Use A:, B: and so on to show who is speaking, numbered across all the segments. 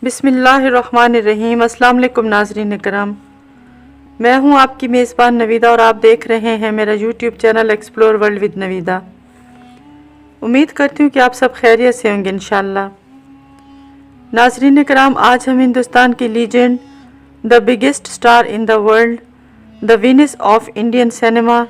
A: बिस्मिल्लाहिर्रहमानिर्रहीम। अस्सलाम वालेकुम नाज़रीन करम, मैं हूं आपकी मेज़बान नवीदा और आप देख रहे हैं मेरा YouTube channel explore world with Naveeda. उम्मीद करती हूं कि आप सब खैरियत से होंगे इंशाल्लाह। नाज़रीन करम, आज हम हिंदुस्तान की legend, the biggest star in the world, the Venus of Indian cinema,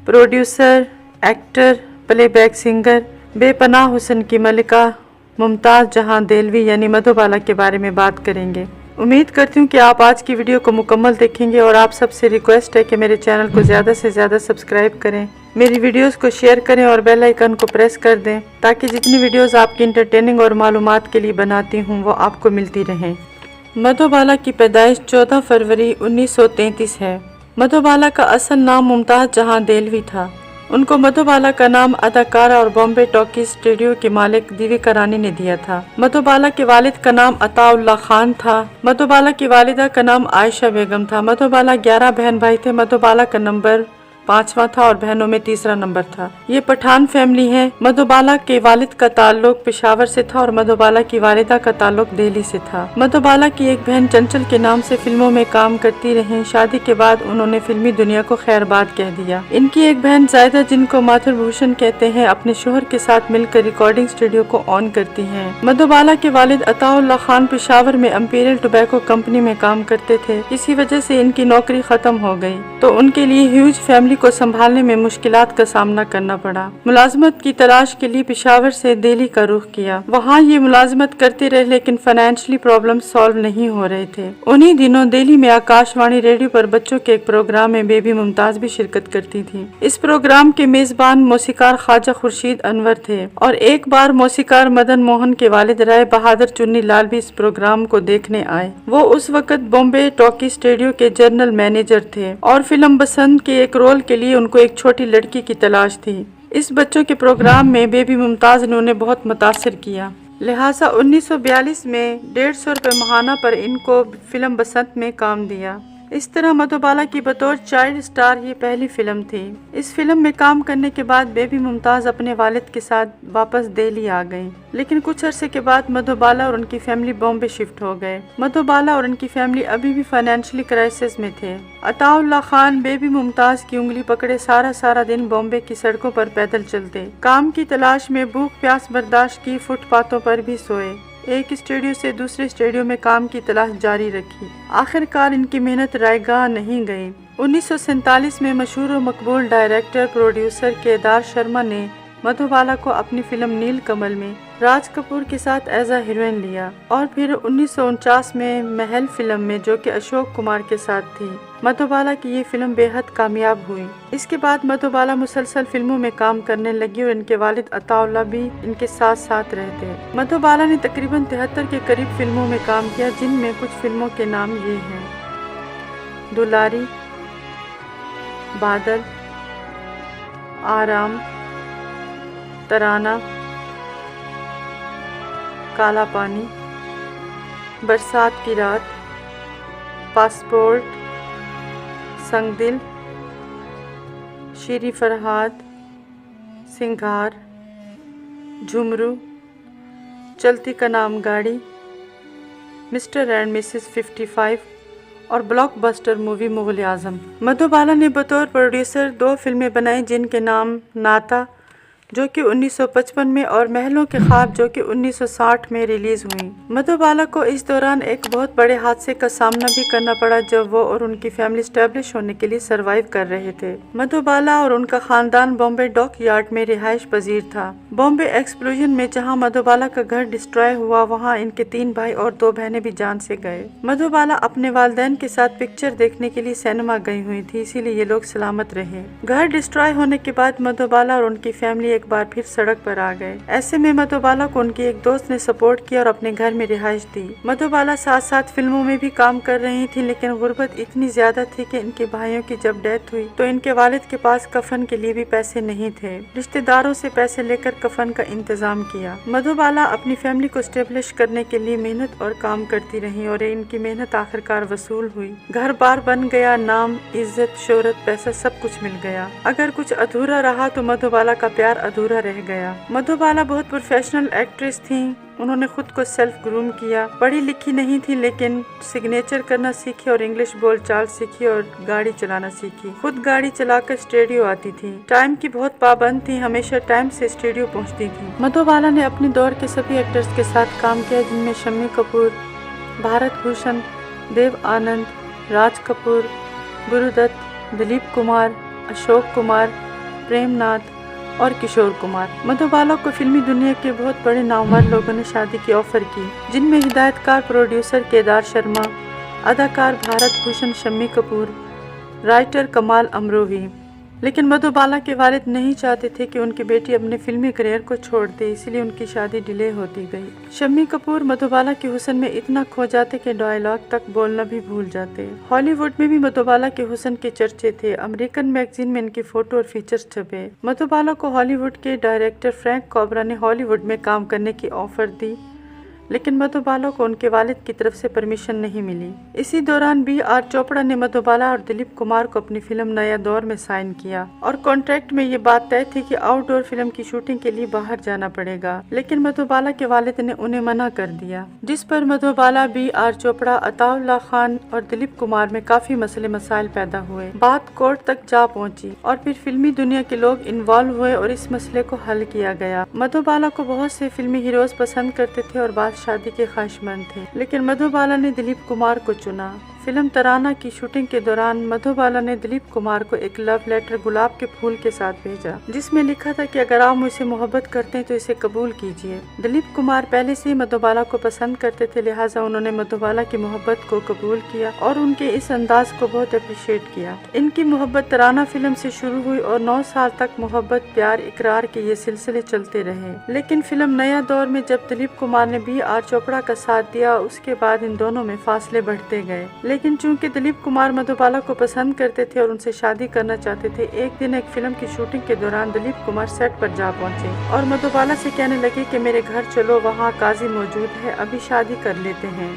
A: producer, actor, playback singer, बेपनाह हुस्न की मलिका मुमताज़ जहां देलवी यानी मधुबाला के बारे में बात करेंगे। उम्मीद करती हूँ कि आप आज की वीडियो को मुकम्मल देखेंगे और आप सबसे रिक्वेस्ट है कि मेरे चैनल को ज़्यादा से ज़्यादा सब्सक्राइब करें, मेरी वीडियोस को शेयर करें और बेल आइकन को प्रेस कर दें ताकि जितनी वीडियोस आपकी इंटरटेनिंग और मालूमात के लिए बनाती हूँ वो आपको मिलती रहें। मधुबाला की पैदाइश 14 फरवरी 1933 है। मधुबाला का असल नाम मुमताज़ जहां देलवी था। उनको मधुबाला का नाम अदाकारा और बॉम्बे टॉकीज स्टूडियो के मालिक दीविका रानी ने दिया था। मधुबाला के वालिद का नाम अताउल्लाह खान था। मधुबाला की वालिदा का नाम आयशा बेगम था। मधुबाला 11 बहन भाई थे। मधुबाला का नंबर 5वां था और बहनों में 3रा नंबर था। ये पठान फैमिली है। मधुबाला के वालिद का ताल्लुक पेशावर से था और मधुबाला की वालिदा का ताल्लुक दिल्ली से था। मधुबाला की एक बहन चंचल के नाम से फिल्मों में काम करती रहीं। शादी के बाद उन्होंने फिल्मी दुनिया को खैरबाद कह दिया। इनकी एक बहन जायदा, जिनको माथुर भूषण कहते हैं, अपने शोहर के साथ मिलकर रिकॉर्डिंग स्टूडियो को ऑन करती हैं। मधुबाला के वालिद अताउल्लाह खान पेशावर में इंपीरियल टोबैको कंपनी में काम करते थे। इसी वजह से इनकी नौकरी खत्म हो गई तो उनके लिए ह्यूज फैमिली को संभालने में मुश्किलात का सामना करना पड़ा। मुलाजमत की तलाश के लिए पेशावर से दिल्ली का रुख किया। वहाँ ये मुलाजमत करते रहे लेकिन फाइनेंशियली प्रॉब्लम सॉल्व नहीं हो रहे थे। उन्हीं दिनों दिल्ली में आकाशवाणी रेडियो पर बच्चों के एक प्रोग्राम में बेबी मुमताज भी शिरकत करती थी। इस प्रोग्राम के मेजबान मौसीकार ख्वाजा खुर्शीद अनवर थे और एक बार मौसीकार मदन मोहन के वालिद राय बहादुर चुन्नी लाल भी इस प्रोग्राम को देखने आए। वो उस वक्त बॉम्बे टॉकी स्टूडियो के जनरल मैनेजर थे और फिल्म बसंत के एक रोल के लिए उनको एक छोटी लड़की की तलाश थी। इस बच्चों के प्रोग्राम में बेबी मुमताज ने उन्हें बहुत मुतासिर किया, लिहाजा 1942 में 150 रुपये माहाना पर इनको फिल्म बसंत में काम दिया। इस तरह मधुबाला की बतौर चाइल्ड स्टार ये पहली फिल्म थी। इस फिल्म में काम करने के बाद बेबी मुमताज अपने वालिद के साथ वापस दिल्ली आ गईं। लेकिन कुछ अरसे के बाद मधुबाला और उनकी फैमिली बॉम्बे शिफ्ट हो गए। मधुबाला और उनकी फैमिली अभी भी फाइनेंशियली क्राइसिस में थे। अताउल्लाह खान बेबी मुमताज की उंगली पकड़े सारा दिन बॉम्बे की सड़कों पर पैदल चलते, काम की तलाश में भूख प्यास बर्दाश्त की, फुटपाथों पर भी सोए, एक स्टूडियो से दूसरे स्टूडियो में काम की तलाश जारी रखी। आखिरकार इनकी मेहनत रायगाह नहीं गई। 1947 में मशहूर और मकबूल डायरेक्टर प्रोड्यूसर केदार शर्मा ने मधुबाला को अपनी फिल्म नील कमल में राज कपूर के साथ एज अ हीरोइन लिया और फिर 1949 में महल फिल्म में, जो कि अशोक कुमार के साथ थी, मधुबाला की ये फिल्म बेहद कामयाब हुई। इसके बाद मधुबाला मुसलसल फिल्मों में काम करने लगी और इनके वालिद अताउल्लाह भी इनके साथ साथ रहते। मधुबाला ने तकरीबन 73 के करीब फिल्मों में काम किया, जिनमें कुछ फिल्मों के नाम ये हैं: दुलारी, बादल, आराम, तराना, काला पानी, बरसात की रात, पासपोर्ट, संगदिल, शीरी फरहाद, सिंघार, झुमरू, चलती का नाम गाड़ी, मिस्टर एंड मिसेस 55 और ब्लॉकबस्टर मूवी मुग़ल आज़म। मधुबाला ने बतौर प्रोड्यूसर 2 फिल्में बनाई, जिनके नाम नाता, जो कि 1955 में, और महलों के ख्वाब, जो कि 1960 में रिलीज हुई। मधुबाला को इस दौरान एक बहुत बड़े हादसे का सामना भी करना पड़ा जब वो और उनकी फैमिली स्टैब्लिश होने के लिए सरवाइव कर रहे थे। मधुबाला और उनका खानदान बॉम्बे डॉक यार्ड में रिहाइश पजीर था। बॉम्बे एक्सप्लोजन में जहां मधुबाला का घर डिस्ट्रॉय हुआ, वहां इनके 3 भाई और 2 बहनें भी जान से गए। मधुबाला अपने वालिदैन के साथ पिक्चर देखने के लिए सिनेमा गई हुई थी, इसीलिए ये लोग सलामत रहे। घर डिस्ट्रॉय होने के बाद मधुबाला और उनकी फैमिली एक बार फिर सड़क पर आ गए। ऐसे में मधुबाला को उनकी एक दोस्त ने सपोर्ट किया और अपने घर में रिहाइश दी। मधुबाला साथ साथ फिल्मों में भी काम कर रही थी, लेकिन गुर्बत इतनी ज्यादा थी कि इनके भाइयों की जब डेथ हुई तो इनके वालिद के पास कफन के लिए भी पैसे नहीं थे। रिश्तेदारों से पैसे लेकर कफन का इंतजाम किया। मधुबाला अपनी फैमिली को स्टेब्लिश करने के लिए मेहनत और काम करती रही और इनकी मेहनत आखिरकार वसूल हुई। घर बार बन गया, नाम, इज्जत, शोहरत, पैसा सब कुछ मिल गया। अगर कुछ अधूरा रहा तो मधुबाला का प्यार अधूरा रह गया। मधुबाला बहुत प्रोफेशनल एक्ट्रेस थीं। उन्होंने खुद को सेल्फ ग्रूम किया। पढ़ी लिखी नहीं थी लेकिन सिग्नेचर करना सीखी और इंग्लिश बोलचाल सीखी और गाड़ी चलाना सीखी। खुद गाड़ी चलाकर स्टूडियो आती थी। टाइम की बहुत पाबंद थी, हमेशा टाइम से स्टूडियो पहुंचती थी। मधुबाला ने अपने दौर के सभी एक्टर्स के साथ काम किया, जिनमें शम्मी कपूर, भारत भूषण, देव आनंद, राज कपूर, गुरुदत्त, दिलीप कुमार, अशोक कुमार, प्रेमनाथ और किशोर कुमार। मधुबाला को फिल्मी दुनिया के बहुत बड़े नामवर लोगों ने शादी की ऑफर की, जिनमें हिदायतकार प्रोड्यूसर केदार शर्मा, अदाकार भारत भूषण शम्मी कपूर, राइटर कमाल अमरोही। लेकिन मधुबाला के वालिद नहीं चाहते थे कि उनकी बेटी अपने फिल्मी करियर को छोड़ दे, इसलिए उनकी शादी डिले होती गई। शम्मी कपूर मधुबाला के हुस्न में इतना खो जाते कि डायलॉग तक बोलना भी भूल जाते। हॉलीवुड में भी मधुबाला के हुस्न के चर्चे थे। अमेरिकन मैगजीन में इनकी फोटो और फीचर्स छपे। मधुबाला को हॉलीवुड के डायरेक्टर फ्रैंक कॉबरा ने हॉलीवुड में काम करने की ऑफर दी, लेकिन मधुबाला को उनके वालिद की तरफ से परमिशन नहीं मिली। इसी दौरान B.R. चोपड़ा ने मधुबाला और दिलीप कुमार को अपनी फिल्म नया दौर में साइन किया और कॉन्ट्रैक्ट में ये बात तय थी कि आउटडोर फिल्म की शूटिंग के लिए बाहर जाना पड़ेगा, लेकिन मधुबाला के वालिद ने उन्हें मना कर दिया, जिस पर मधुबाला, B.R. चोपड़ा, अताउल्लाह खान और दिलीप कुमार में काफी मसले मसाइल पैदा हुए। बात कोर्ट तक जा पहुंची और फिर फिल्मी दुनिया के लोग इन्वॉल्व हुए और इस मसले को हल किया गया। मधुबाला को बहुत से फिल्मी हीरोज पसंद करते थे और शादी के ख्वाहिशमंद थे, लेकिन मधुबाला ने दिलीप कुमार को चुना। फिल्म तराना की शूटिंग के दौरान मधुबाला ने दिलीप कुमार को एक लव लेटर गुलाब के फूल के साथ भेजा, जिसमें लिखा था कि अगर आप मुझसे मोहब्बत करते हैं तो इसे कबूल कीजिए। दिलीप कुमार पहले से ही मधुबाला को पसंद करते थे, लिहाजा उन्होंने मधुबाला की मोहब्बत को कबूल किया और उनके इस अंदाज को बहुत अप्रिशिएट किया। इनकी मोहब्बत तराना फिल्म से शुरू हुई और 9 साल तक मोहब्बत, प्यार, इकरार के ये सिलसिले चलते रहे। लेकिन फिल्म नया दौर में जब दिलीप कुमार ने B.R. चोपड़ा का साथ दिया, उसके बाद इन दोनों में फासले बढ़ते गए। लेकिन चूंकि दिलीप कुमार मधुबाला को पसंद करते थे और उनसे शादी करना चाहते थे, एक दिन एक फिल्म की शूटिंग के दौरान दिलीप कुमार सेट पर जा पहुंचे और मधुबाला से कहने लगे कि मेरे घर चलो, वहाँ काजी मौजूद है, अभी शादी कर लेते हैं,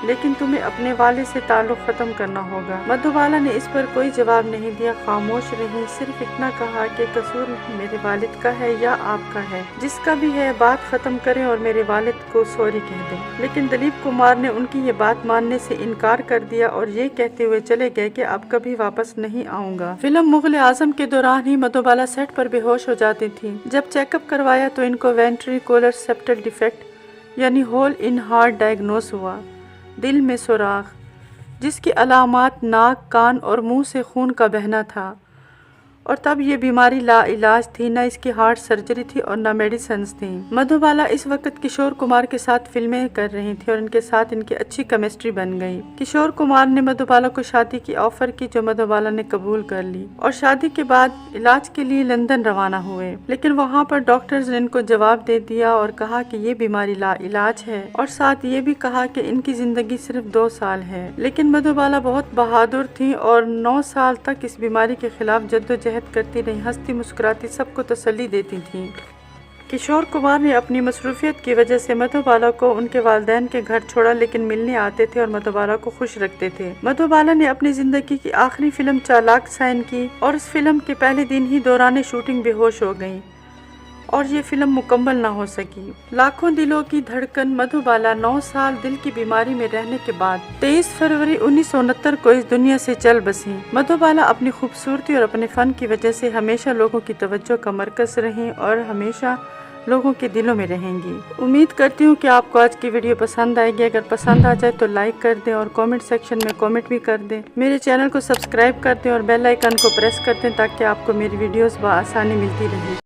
A: लेकिन तुम्हें अपने वाले से ताल्लुक खत्म करना होगा। मधुबाला ने इस पर कोई जवाब नहीं दिया, खामोश रही, सिर्फ इतना कहा कि कसूर मेरे वालिद का है या आपका है, जिसका भी है बात खत्म करें और मेरे वालिद को सॉरी कह दें। लेकिन दिलीप कुमार ने उनकी ये बात मानने से इनकार कर दिया और ये कहते हुए चले गए कि अब कभी वापस नहीं आऊंगा। फिल्म मुगल आजम के दौरान ही मधुबाला सेट पर बेहोश हो जाती थी। जब चेकअप करवाया तो इनको वेंट्रिकुलर सेप्टल डिफेक्ट यानी होल इन हार्ट डायग्नोस हुआ, दिल में सुराख, जिसकी अलामात नाक, कान और मुंह से खून का बहना था। और तब ये बीमारी लाइलाज थी, न इसकी हार्ट सर्जरी थी और न मेडिसिन्स थी। मधुबाला इस वक्त किशोर कुमार के साथ फिल्में कर रही थी और इनके साथ इनकी अच्छी केमिस्ट्री बन गई। किशोर कुमार ने मधुबाला को शादी की ऑफर की, जो मधुबाला ने कबूल कर ली और शादी के बाद इलाज के लिए लंदन रवाना हुए। लेकिन वहाँ पर डॉक्टर्स ने इनको जवाब दे दिया और कहा कि ये बीमारी लाइलाज है और साथ ये भी कहा कि इनकी जिंदगी सिर्फ 2 साल है। लेकिन मधुबाला बहुत बहादुर थी और 9 साल तक इस बीमारी के खिलाफ जद्दोजहद करती रही, हंसती मुस्कुराती सबको तसल्ली देती थी। किशोर कुमार ने अपनी मसरूफियत की वजह से मधुबाला को उनके वालिदैन के घर छोड़ा, लेकिन मिलने आते थे और मधुबाला को खुश रखते थे। मधुबाला ने अपनी जिंदगी की आखिरी फिल्म चालाक साइन की और इस फिल्म के पहले दिन ही दौरान शूटिंग बेहोश हो गई और ये फिल्म मुकम्मल ना हो सकी। लाखों दिलों की धड़कन मधुबाला 9 साल दिल की बीमारी में रहने के बाद 23 फरवरी 1969 को इस दुनिया से चल बसी। मधुबाला अपनी खूबसूरती और अपने फन की वजह से हमेशा लोगों की तवज्जो का मरकज रहीं और हमेशा लोगों के दिलों में रहेंगी। उम्मीद करती हूँ कि आपको आज की वीडियो पसंद आएगी। अगर पसंद आ जाए तो लाइक कर दें और कमेंट सेक्शन में कमेंट भी कर दें। मेरे चैनल को सब्सक्राइब कर दें और बेल आइकन को प्रेस कर दें ताकि आपको मेरी वीडियोस बआसानी मिलती रहे।